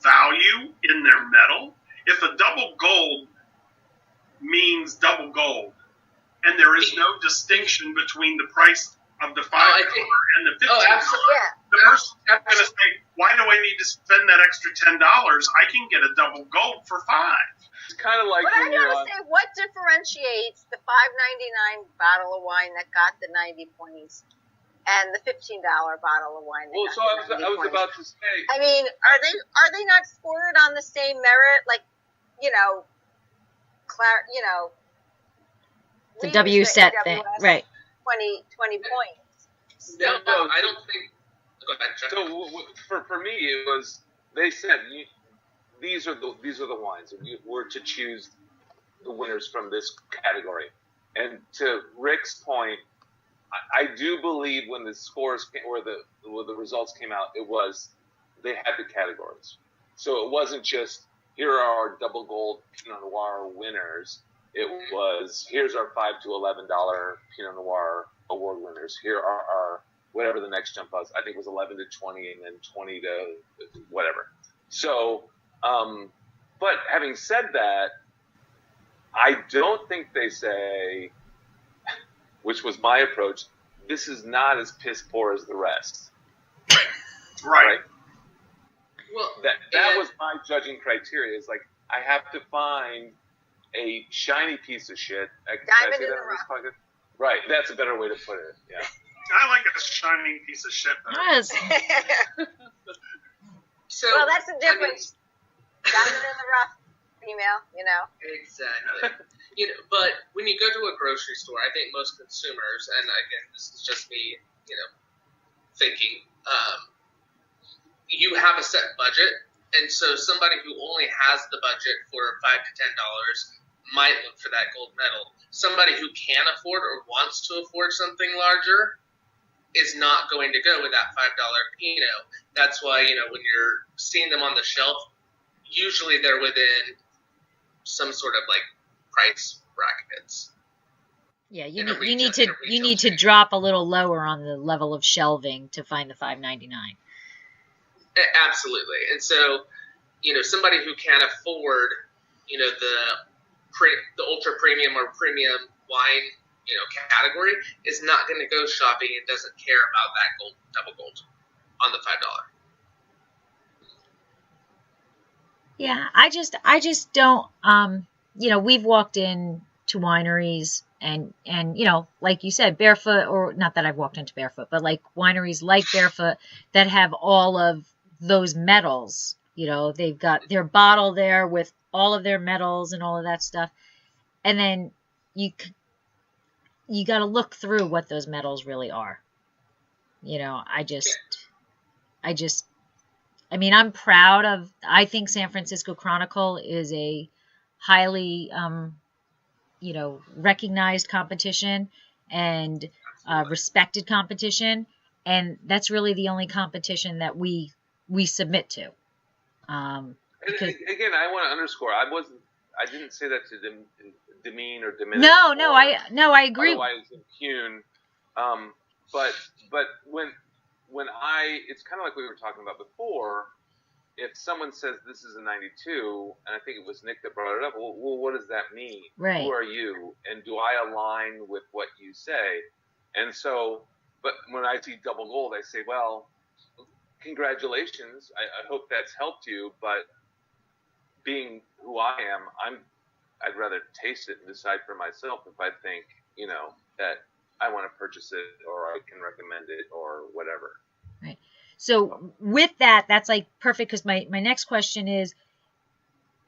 S3: value in their metal, if a double gold means double gold, and there is no distinction between the price of the $5 and the $15,
S5: absolutely.
S3: the person's going to say, why do I need to spend that extra $10? I can get a double gold for $5.
S4: It's kind of like
S2: But I
S4: when you're
S2: gotta
S4: on.
S2: say, what differentiates the $5.99 bottle of wine that got the 90 points and the $15 bottle of wine that
S4: Well,
S2: got
S4: so
S2: the 90
S4: I was
S2: points?
S4: about to say.
S2: I mean, are they not scored on the same merit? Like,
S1: The
S2: we
S1: W
S2: use the
S1: set thing.
S2: AWS
S1: Right.
S2: 20 points.
S5: No, I don't think. Go ahead, Jeff.
S4: So for me, it was they said these are the wines, and you were to choose the winners from this category. And to Rick's point, I do believe when the scores came, or the results came out, it was they had the categories. So it wasn't just here are our double gold Pinot Noir winners. It was here's our $5 to $11 Pinot Noir award winners. Here are our whatever the next jump was. I think it was 11 to 20, and then 20 to whatever. So, but having said that, I don't think they say, which was my approach, this is not as piss poor as the rest.
S3: Right.
S5: Well,
S4: That was my judging criteria. Is like I have to find a shiny piece of shit. Can I
S2: Diamond
S4: say
S2: in
S4: that
S2: the
S4: on this
S2: rough.
S4: podcast? Right. That's a better way to put it. Yeah.
S3: I like a shining piece of shit better.
S1: Yes.
S5: So
S2: Well, that's the difference. Diamond in the rough, female,
S5: Exactly. But when you go to a grocery store, I think most consumers, and again, this is just me, thinking, you have a set budget, and so somebody who only has the budget for $5 to $10 might look for that gold medal. Somebody who can afford or wants to afford something larger is not going to go with that $5 Pinot. That's why, when you're seeing them on the shelf, usually they're within some sort of price brackets.
S1: Yeah,
S5: In a retail
S1: you need to
S5: chain.
S1: drop a little lower on the level of shelving to find the $5.99.
S5: Absolutely. And so, somebody who can afford, the ultra premium or premium wine, category is not going to go shopping and doesn't care about that double gold on the $5.
S1: Yeah, I just don't. We've walked in to wineries and like you said, Barefoot, or not that I've walked into Barefoot, but like wineries like Barefoot that have all of those medals. They've got their bottle there with all of their medals and all of that stuff, and then you got to look through what those medals really are. I'm proud of, I think San Francisco Chronicle is a highly, recognized competition and respected competition. And that's really the only competition that we submit to. Because,
S4: again, I want to underscore, I didn't say that to demean or diminish.
S1: No, I agree.
S4: Otherwise impugn. But when it's kind of like we were talking about before, if someone says this is a 92, and I think it was Nick that brought it up, well, what does that mean?
S1: Right.
S4: Who are you? And do I align with what you say? And so, but when I see double gold, I say, well, congratulations. I hope that's helped you. But being who I am, I'd rather taste it and decide for myself if I think, that I want to purchase it or I can recommend it or whatever.
S1: Right. So with that, that's like perfect, because my next question is,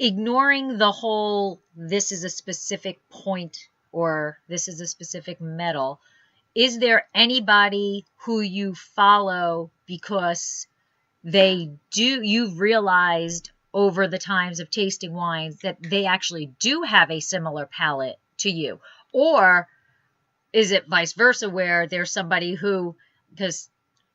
S1: ignoring the whole this is a specific point or this is a specific metal, is there anybody who you follow because you've realized over the times of tasting wines that they actually do have a similar palate to you? Or is it vice versa, where there's somebody who, because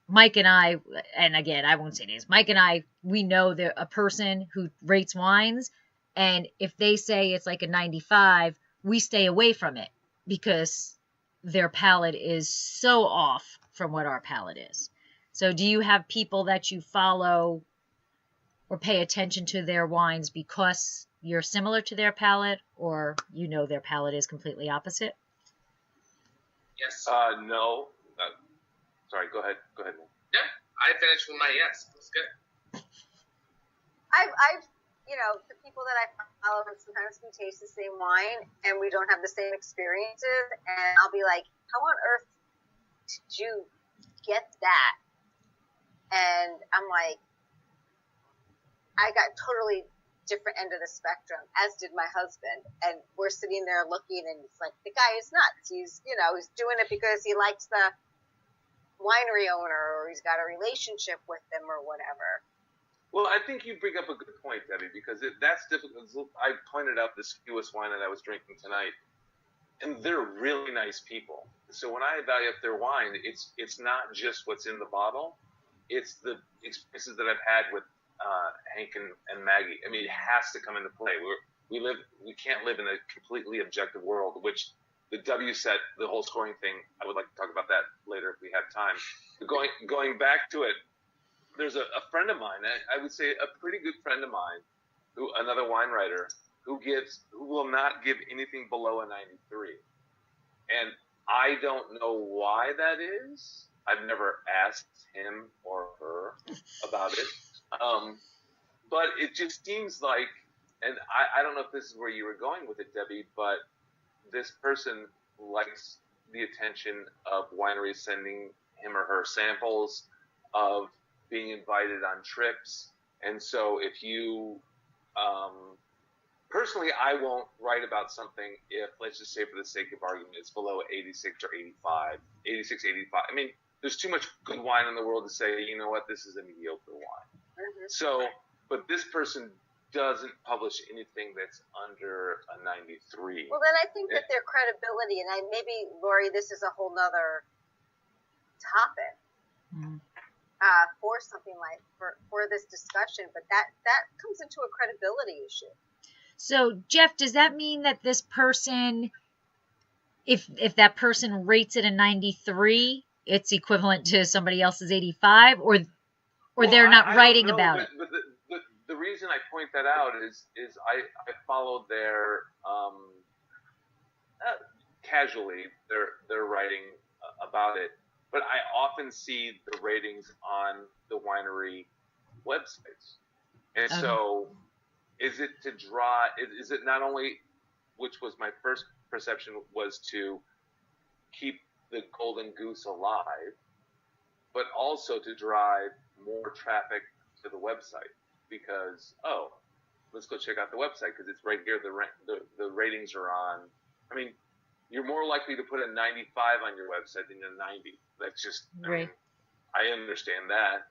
S1: Mike and I, and again, I won't say names, Mike and I, we know that a person who rates wines, and if they say it's like a 95, we stay away from it because their palate is so off from what our palate is. So do you have people that you follow or pay attention to their wines because you're similar to their palate, or their palate is completely opposite?
S5: Yes.
S4: No. Sorry, go ahead. Go ahead.
S5: Yeah, I finished with my yes. That's good.
S2: I've the people that I follow, sometimes we taste the same wine and we don't have the same experiences, and I'll be like, how on earth did you get that? And I'm like, I got totally different end of the spectrum, as did my husband, and we're sitting there looking, and it's like, the guy is nuts. He's he's doing it because he likes the winery owner, or he's got a relationship with them, or whatever.
S4: Well, I think you bring up a good point, Debbie, because that's difficult. I pointed out the skewest wine that I was drinking tonight, and they're really nice people. So when I evaluate their wine, it's not just what's in the bottle, it's the experiences that I've had with Hank and Maggie. I mean, it has to come into play. We can't live in a completely objective world, which the W set, the whole scoring thing, I would like to talk about that later if we have time. But going back to it, there's a friend of mine, I would say a pretty good friend of mine, another wine writer, who will not give anything below a 93. And I don't know why that is. I've never asked him or her about it. But it just seems like, and I don't know if this is where you were going with it, Debbie, but this person likes the attention of wineries sending him or her samples, of being invited on trips. And so if you, personally, I won't write about something if, let's just say for the sake of argument, it's below 86 or 85, 86, 85. I mean, there's too much good wine in the world to say, you know what, this is a mediocre wine. Mm-hmm. So, but this person doesn't publish anything that's under a 93.
S2: Well, then I think that their credibility, and maybe, Lori, this is a whole nother topic. Mm-hmm. For something like for this discussion, but that comes into a credibility issue.
S1: So, Jeff, does that mean that this person, if that person rates it a 93, it's equivalent to somebody else's 85, or they're not writing about it?
S4: But the reason I point that out is I followed their casually their writing about it. But I often see the ratings on the winery websites. And so is it to draw, is it not only, which was my first perception, was to keep the golden goose alive, but also to drive more traffic to the website? Because, let's go check out the website because it's right here. The ratings are on. I mean, you're more likely to put a 95 on your website than a 90. That's just,
S1: right.
S4: I understand that.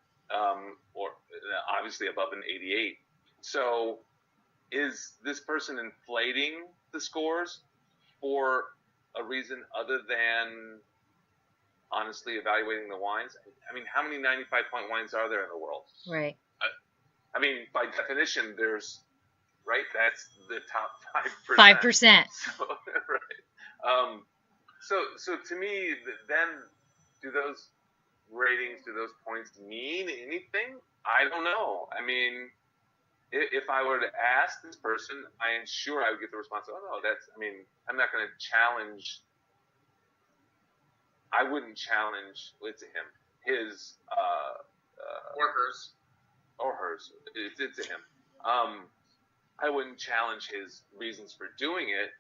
S4: Or obviously above an 88. So is this person inflating the scores for a reason other than honestly evaluating the wines? I mean, how many 95-point wines are there in the world?
S1: Right.
S4: I mean, by definition, there's, right? That's the top 5%.
S1: 5%.
S4: So, right. So to me, then do those ratings, do those points mean anything? I don't know. I mean, if I were to ask this person, I am sure I would get the response, oh, no, I'm not going to challenge. I wouldn't challenge it to him. His,
S5: or hers.
S4: Or hers. It's to him. I wouldn't challenge his reasons for doing it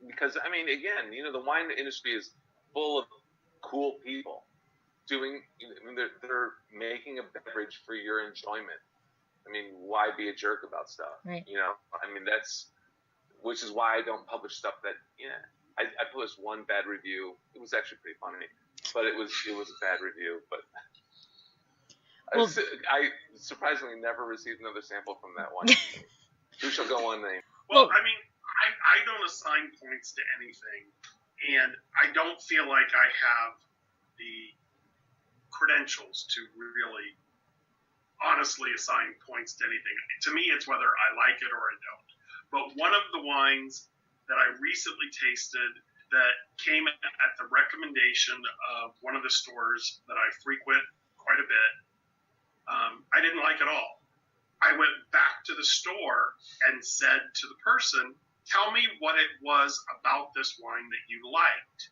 S4: because, again, the wine industry is full of cool people they're making a beverage for your enjoyment. Why be a jerk about stuff?
S1: Right.
S4: Which is why I don't publish stuff that, I published one bad review. It was actually pretty funny, but it was a bad review, but
S1: well,
S4: I surprisingly never received another sample from that one. Who shall go on name?
S3: Well, I don't assign points to anything, and I don't feel like I have the credentials to really honestly assign points to anything. To me, it's whether I like it or I don't. But one of the wines that I recently tasted that came at the recommendation of one of the stores that I frequent quite a bit, I didn't like at all. I went back to the store and said to the person, tell me what it was about this wine that you liked.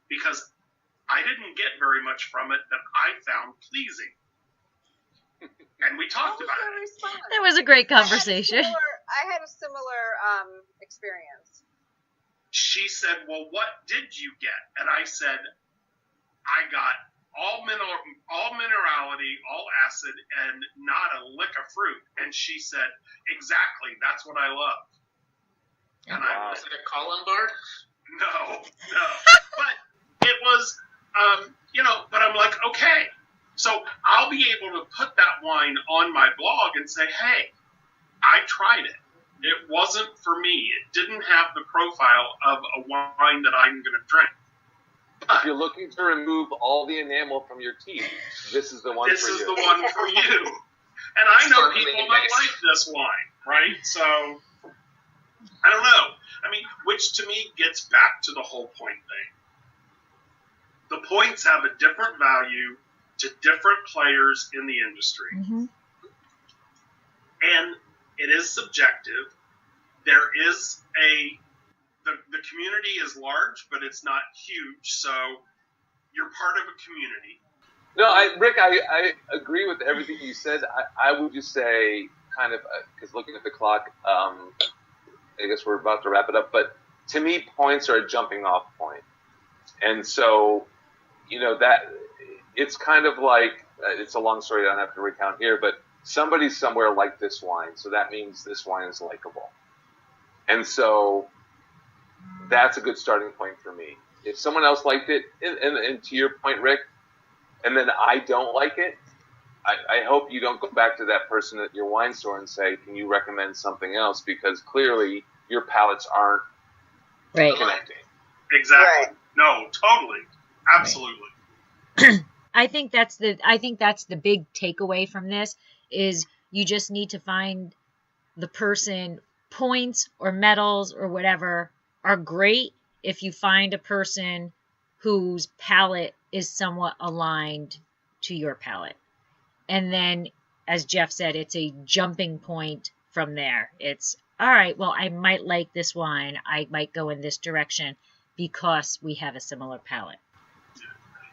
S3: Because I didn't get very much from it that I found pleasing. And we talked about it.
S1: That was a great conversation.
S2: I had a similar experience.
S3: She said, well, what did you get? And I said, I got all minerality, all acid, and not a lick of fruit. And she said, exactly, that's what I love. And
S5: Was it a Columbard?
S3: No. But it was, but I'm like, okay. So I'll be able to put that wine on my blog and say, hey, I tried it. It wasn't for me. It didn't have the profile of a wine that I'm going to drink. But
S4: if you're looking to remove all the enamel from your teeth, this is the one for you.
S3: This is the one for you. And I know people might like this wine, right? So, I don't know. Which to me gets back to the whole point thing. The points have a different value to different players in the industry.
S1: Mm-hmm.
S3: And it is subjective. There is the community is large, but it's not huge. So you're part of a community.
S4: No, Rick, I agree with everything you said. I would just say, kind of, because looking at the clock, I guess we're about to wrap it up. But to me, points are a jumping off point. And so, that it's kind of like, it's a long story I don't have to recount here, but somebody somewhere liked this wine, so that means this wine is likable. And so that's a good starting point for me. If someone else liked it, and to your point, Rick, and then I don't like it, I hope you don't go back to that person at your wine store and say, can you recommend something else? Because clearly your palates aren't connecting.
S3: Exactly.
S2: Right.
S3: No, totally. Absolutely.
S1: Right. I think that's the big takeaway from this is you just need to find the person. Points or medals or whatever are great if you find a person whose palate is somewhat aligned to your palate. And then, as Jeff said, it's a jumping point from there. It's, all right, well, I might like this wine. I might go in this direction because we have a similar palate.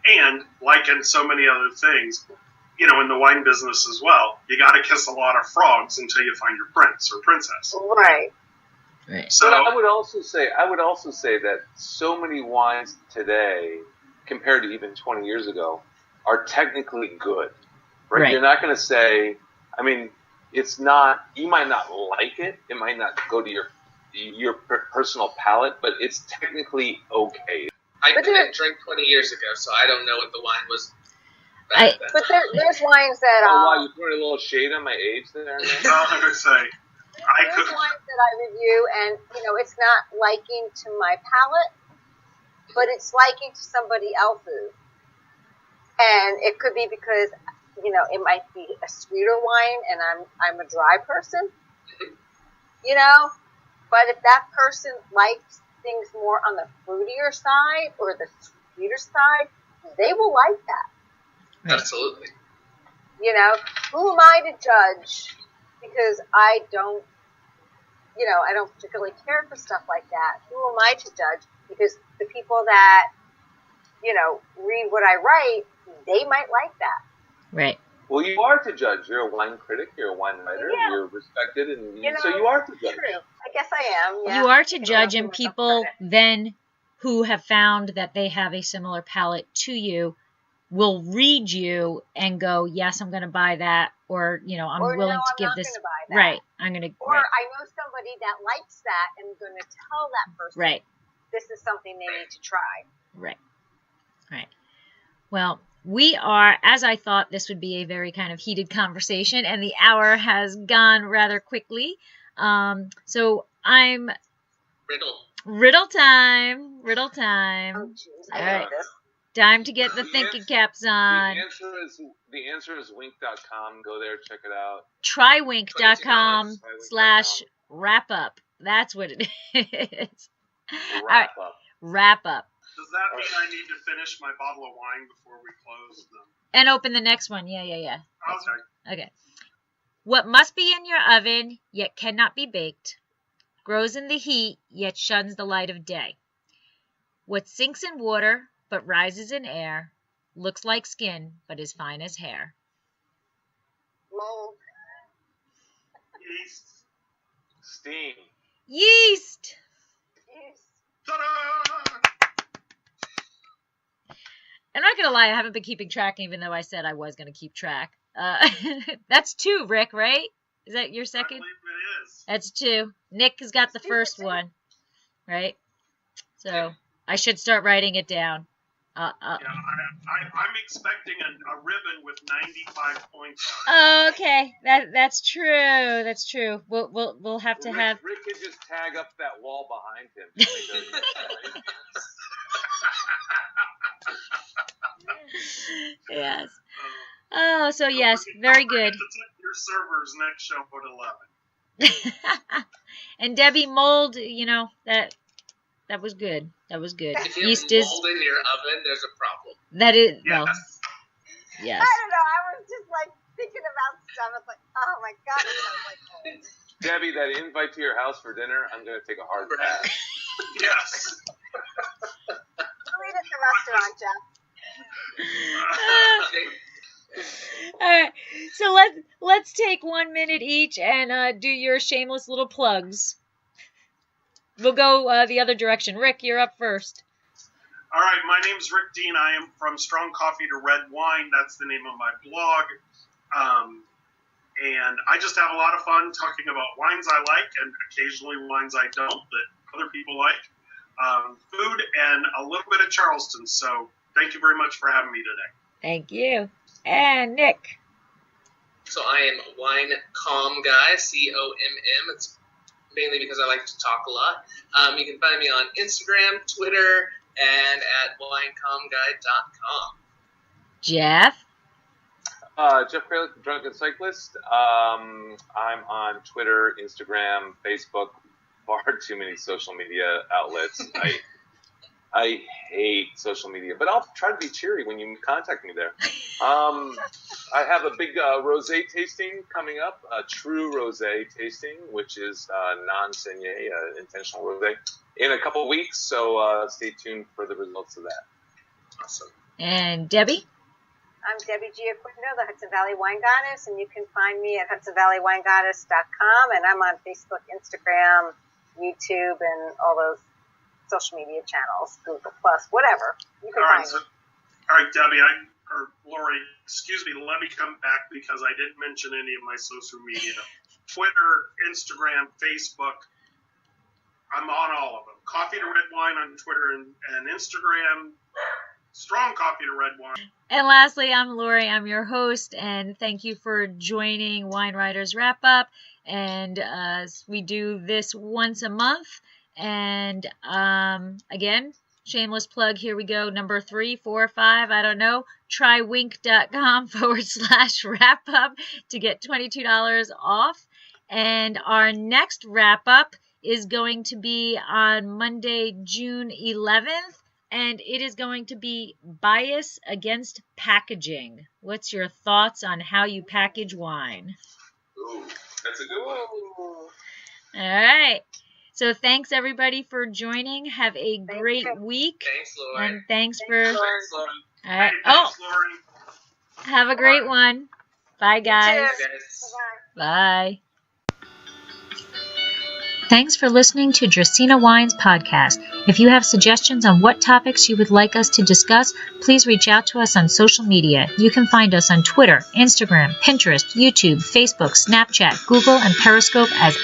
S3: And, like in so many other things, in the wine business as well, you got to kiss a lot of frogs until you find your prince or princess.
S2: Right.
S3: So
S4: but I would also say that so many wines today, compared to even 20 years ago, are technically good. Right? You're not going to say, it's not. You might not like it. It might not go to your personal palate, but it's technically okay.
S5: I didn't drink 20 years ago, so I don't know what the wine was.
S2: But there's wines that...
S4: wow, you put a little shade on my age there?
S3: I was going to say...
S2: There's wines that I review, and, it's not liking to my palate, but it's liking to somebody else's. And it could be because, it might be a sweeter wine, and I'm a dry person, But if that person likes things more on the fruitier side or the sweeter side, they will like that.
S5: Absolutely.
S2: You know, who am I to judge? Because I don't particularly care for stuff like that. Who am I to judge? Because the people that, read what I write, they might like that.
S1: Right.
S4: Well, you are to judge. You're a wine critic. You're a wine writer.
S2: Yeah.
S4: You're respected, and so you are to judge.
S2: True. I guess I am. Yeah.
S1: You are to judge, and people then who have found that they have a similar palate to you will read you and go, yes, I'm going to buy that, or, I'm willing to give this.
S2: Gonna buy that.
S1: Right. I'm going to.
S2: Or
S1: right.
S2: I know somebody that likes that and I'm going to tell that person.
S1: Right.
S2: This is something they need to try.
S1: Right. Right. Well, we are, as I thought this would be a very kind of heated conversation, and the hour has gone rather quickly. So I'm... Riddle time.
S2: Oh, jeez.
S1: All right. Time to get the thinking caps on.
S4: The answer is wink.com. Go there, check it out.
S1: Trywink.com/WrapUp. That's what it is.
S4: WrapUp.
S1: WrapUp.
S3: Does that mean I need to finish my bottle of wine before we close them?
S1: And open the next one. Yeah. Okay. What must be in your oven, yet cannot be baked, grows in the heat, yet shuns the light of day. What sinks in water, but rises in air, looks like skin, but is fine as hair.
S2: Mold.
S3: Yeast.
S4: Steam.
S1: Yeast.
S3: Ta-da!
S1: I'm not going to lie, I haven't been keeping track, even though I said I was going to keep track. That's 2, Rick, right? Is that your second?
S3: I believe it is.
S1: That's 2. Nick has got the first one, right? So I should start writing it down.
S3: Yeah, I'm expecting a ribbon with 95 points on it.
S1: Oh, okay. That's true. That's true. We'll have to have.
S4: Rick could just tag up that wall behind him.
S1: Yes. Oh, so yes, very good.
S3: Your servers next show at 11.
S1: And Debbie, mold, that was good. That was good.
S5: If you
S1: Yeast
S5: have
S1: is.
S5: mold in your oven, there's a problem.
S1: That is.
S3: Yes.
S1: Well. Yes.
S2: I don't know. I was just like thinking about stuff. It's like, oh my god, it sounds like mold.
S4: Debbie, that invite to your house for dinner, I'm going to take a hard pass.
S3: Yes.
S2: I'll eat at the restaurant, Jeff.
S1: All right. So let's take 1 minute each and do your shameless little plugs. We'll go the other direction. Rick, you're up first.
S3: All right, my name's Rick Dean. I am from Strong Coffee to Red Wine. That's the name of my blog. And I just have a lot of fun talking about wines I like and occasionally wines I don't that other people like. Food and a little bit of Charleston. So thank you very much for having me today.
S1: Thank you. And Nick.
S5: So I am Wine Comm guy, COMM. It's mainly because I like to talk a lot. You can find me on Instagram, Twitter, and at winecommguide.com.
S1: Jeff.
S4: Jeff Kralik, Drunken Cyclist. I'm on Twitter, Instagram, Facebook, far too many social media outlets. I hate social media, but I'll try to be cheery when you contact me there. I have a big rosé tasting coming up, a true rosé tasting, which is non-saignée, intentional rosé, in a couple of weeks. So stay tuned for the results of that.
S5: Awesome.
S1: And Debbie?
S2: I'm Debbie Gioquindo, the Hudson Valley Wine Goddess, and you can find me at HudsonValleyWineGoddess.com, and I'm on Facebook, Instagram, YouTube, and all those social media channels, Google Plus, whatever. You can find me.
S3: All right, Debbie, or Lori, excuse me, let me come back because I didn't mention any of my social media. Twitter, Instagram, Facebook, I'm on all of them. Coffee to Red Wine on Twitter and Instagram. Strong Coffee to Red Wine.
S1: And lastly, I'm Lori. I'm your host, and thank you for joining Wine Writers Wrap Up. And we do this once a month. And again, shameless plug. Here we go. Number 3, 4, 5. I don't know. Trywink.com/wrap-up to get $22 off. And our next wrap up is going to be on Monday, June 11th. and it is going to be bias against packaging. What's your thoughts on how you package wine?
S4: Ooh, that's a good one.
S2: Ooh.
S1: All right. So thanks everybody for joining. Have a great week.
S5: Thanks, Lori.
S1: And thanks for.
S4: Thanks, Lauren.
S1: All right.
S3: Hey, thanks, Lori.
S1: Have a great one. Bye, guys.
S2: You too.
S5: Guys.
S2: Bye-bye.
S1: Bye. Thanks for listening to Dracaena Wines podcast. If you have suggestions on what topics you would like us to discuss, please reach out to us on social media. You can find us on Twitter, Instagram, Pinterest, YouTube, Facebook, Snapchat, Google, and Periscope as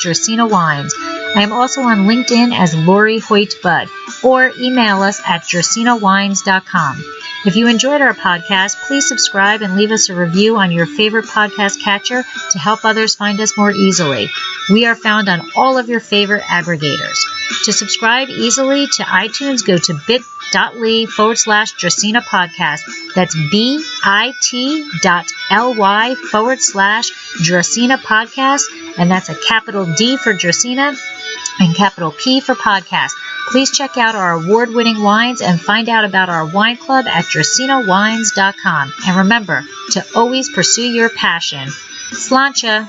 S1: @Dracaena Wines. I am also on LinkedIn as Lori Hoyt Budd, or email us at dracaenawines.com. If you enjoyed our podcast, please subscribe and leave us a review on your favorite podcast catcher to help others find us more easily. We are found on all of your favorite aggregators. To subscribe easily to iTunes, go to bit.ly/Dracaena podcast. That's bit.ly/Dracaena podcast. And that's a capital D for Dracaena and capital P for podcast. Please check out our award-winning wines and find out about our wine club at dracaenawines.com. And remember to always pursue your passion. Slainte.